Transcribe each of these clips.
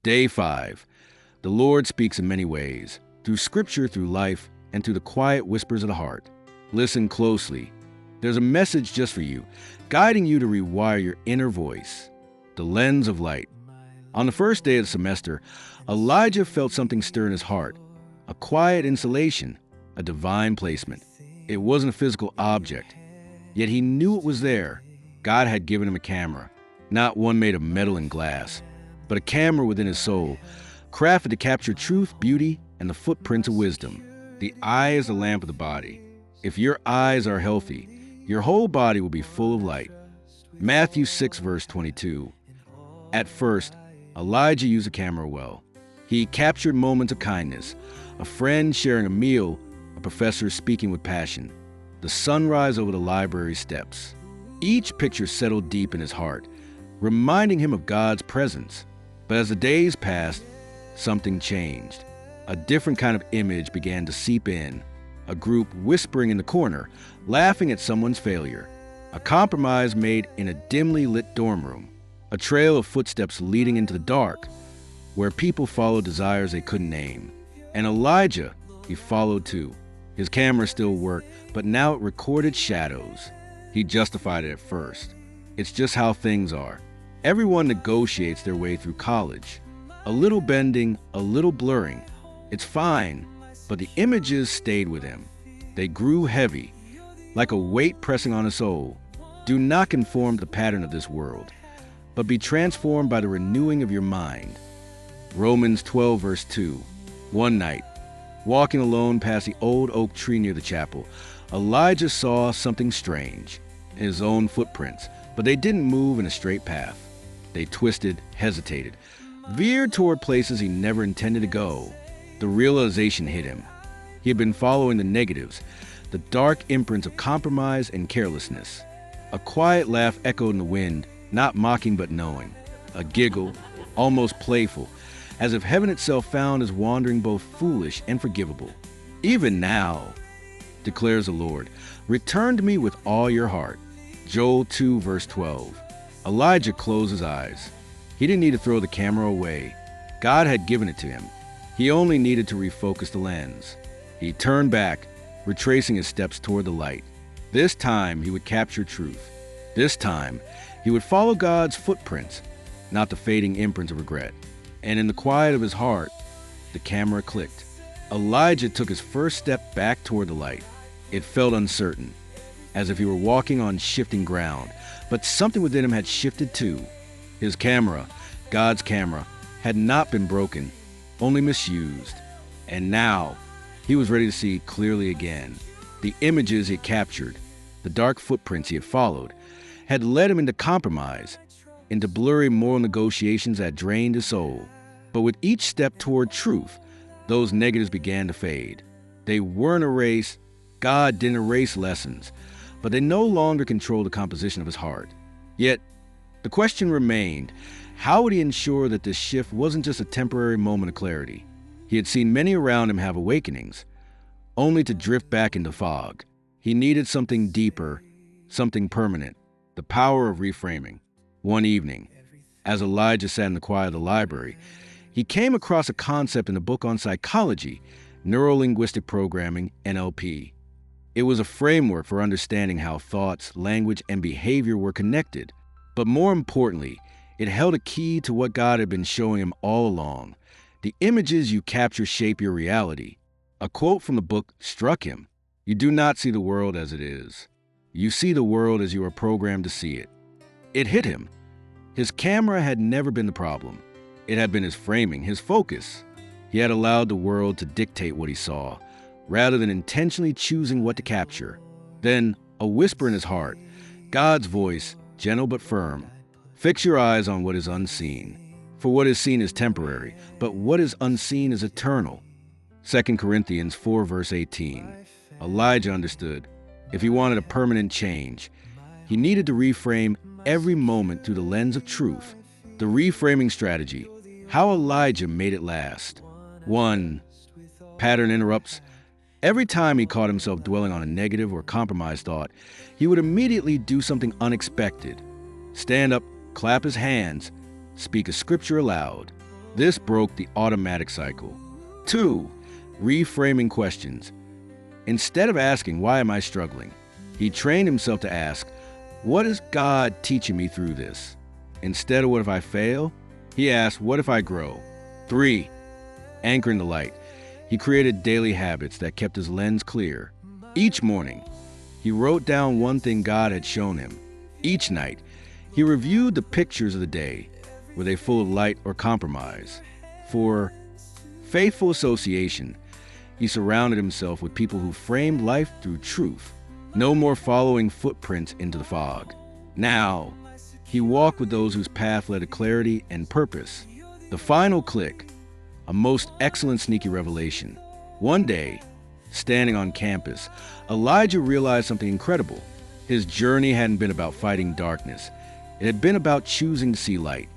Day 5. The Lord speaks in many ways, through scripture, through life, and through the quiet whispers of the heart. Listen closely. There's a message just for you, guiding you to rewire your inner voice. The lens of light. On the first day of the semester, Elijah felt something stir in his heart. A quiet insulation, a divine placement. It wasn't a physical object, yet he knew it was there. God had given him a camera, not one made of metal and glass, but a camera within his soul, crafted to capture truth, beauty, and the footprints of wisdom. The eye is the lamp of the body. If your eyes are healthy, your whole body will be full of light. Matthew 6, verse 22. At first, Elijah used the camera well. He captured moments of kindness, a friend sharing a meal, a professor speaking with passion, the sunrise over the library steps. Each picture settled deep in his heart, reminding him of God's presence. But as the days passed, something changed. A different kind of image began to seep in. A group whispering in the corner, laughing at someone's failure. A compromise made in a dimly lit dorm room. A trail of footsteps leading into the dark, where people followed desires they couldn't name. And Elijah, he followed too. His camera still worked, but now it recorded shadows. He justified it at first. It's just how things are. Everyone negotiates their way through college. A little bending, a little blurring. It's fine, but the images stayed with him. They grew heavy, like a weight pressing on his soul. Do not conform to the pattern of this world, but be transformed by the renewing of your mind. Romans 12, verse 2. One night, walking alone past the old oak tree near the chapel, Elijah saw something strange. His own footprints, but they didn't move in a straight path. They twisted, hesitated, veered toward places he never intended to go. The realization hit him. He had been following the negatives, the dark imprints of compromise and carelessness. A quiet laugh echoed in the wind, not mocking but knowing. A giggle, almost playful, as if heaven itself found his wandering both foolish and forgivable. Even now, declares the Lord, return to me with all your heart. Joel 2, verse 12. Elijah closed his eyes. He didn't need to throw the camera away. God had given it to him. He only needed to refocus the lens. He turned back, retracing his steps toward the light. This time, he would capture truth. This time, he would follow God's footprints, not the fading imprints of regret. And in the quiet of his heart, the camera clicked. Elijah took his first step back toward the light. It felt uncertain, as if he were walking on shifting ground, but something within him had shifted too. His camera, God's camera, had not been broken, only misused. And now, he was ready to see clearly again. The images he had captured, the dark footprints he had followed, had led him into compromise, into blurry moral negotiations that drained his soul. But with each step toward truth, those negatives began to fade. They weren't erased. God didn't erase lessons, but they no longer controlled the composition of his heart. Yet, the question remained, how would he ensure that this shift wasn't just a temporary moment of clarity? He had seen many around him have awakenings, only to drift back into fog. He needed something deeper, something permanent, the power of reframing. One evening, as Elijah sat in the quiet of the library, he came across a concept in a book on psychology, neuro-linguistic programming, NLP. It was a framework for understanding how thoughts, language, and behavior were connected. But more importantly, it held a key to what God had been showing him all along. The images you capture shape your reality. A quote from the book struck him. You do not see the world as it is. You see the world as you are programmed to see it. It hit him. His camera had never been the problem. It had been his framing, his focus. He had allowed the world to dictate what he saw, rather than intentionally choosing what to capture. Then, a whisper in his heart, God's voice, gentle but firm. Fix your eyes on what is unseen. For what is seen is temporary, but what is unseen is eternal. 2 Corinthians 4, verse 18. Elijah understood. If he wanted a permanent change, he needed to reframe every moment through the lens of truth. The reframing strategy, how Elijah made it last. 1. Pattern interrupts. Every time he caught himself dwelling on a negative or compromised thought, he would immediately do something unexpected. Stand up, clap his hands, speak a scripture aloud. This broke the automatic cycle. 2. Reframing questions. Instead of asking, "Why am I struggling?" he trained himself to ask, "What is God teaching me through this?" Instead of "What if I fail?" he asked, "What if I grow?" 3. Anchoring the light. He created daily habits that kept his lens clear. Each morning, he wrote down one thing God had shown him. Each night, he reviewed the pictures of the day. Were they full of light or compromise? 4. Faithful association. He surrounded himself with people who framed life through truth. No more following footprints into the fog. Now, he walked with those whose path led to clarity and purpose. The final click, a most excellent sneaky revelation. One day, standing on campus, Elijah realized something incredible. His journey hadn't been about fighting darkness. It had been about choosing to see light.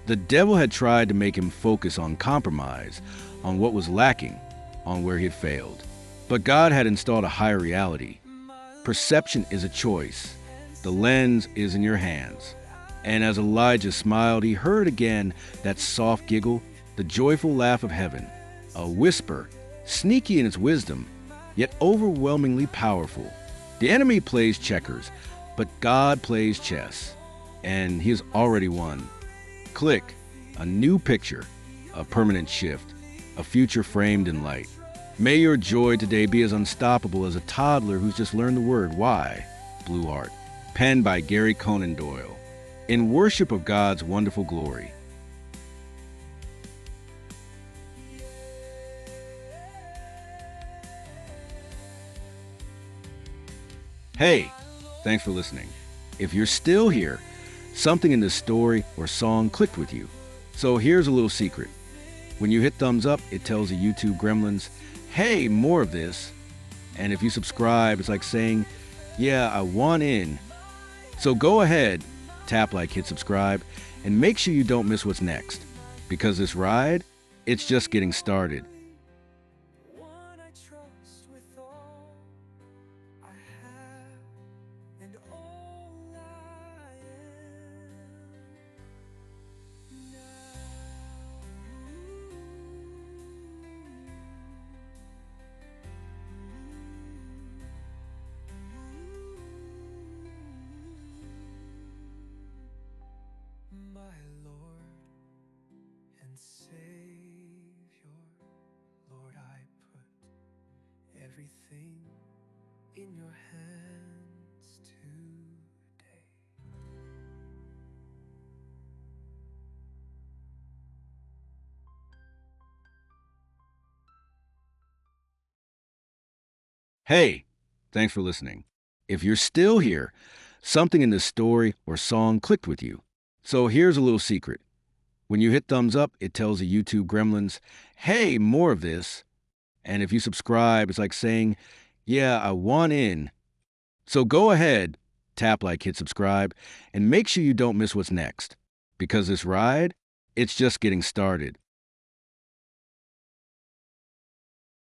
The devil had tried to make him focus on compromise, on what was lacking, on where he had failed. But God had installed a higher reality. Perception is a choice. The lens is in your hands. And as Elijah smiled, he heard again that soft giggle, the joyful laugh of heaven, a whisper, sneaky in its wisdom, yet overwhelmingly powerful. The enemy plays checkers, but God plays chess, and he has already won. Click, a new picture, a permanent shift, a future framed in light. May your joy today be as unstoppable as a toddler who's just learned the word "Why?" Blue Art, penned by Garry Conan Doyle, in worship of God's wonderful glory. Hey, thanks for listening. If you're still here, something in this story or song clicked with you. So here's a little secret. When you hit thumbs up, it tells the YouTube gremlins, "Hey, more of this." And if you subscribe, it's like saying, "Yeah, I want in." So go ahead, tap like, hit subscribe, and make sure you don't miss what's next. Because this ride, it's just getting started. One I trust with all I have and all I am now. My Lord and Savior, Lord, I put everything in your hands today. Hey, thanks for listening. If you're still here, something in this story or song clicked with you. So here's a little secret. When you hit thumbs up, it tells the YouTube gremlins, "Hey, more of this." And if you subscribe, it's like saying, "Yeah, I want in." So go ahead, tap like, hit subscribe, and make sure you don't miss what's next. Because this ride, it's just getting started.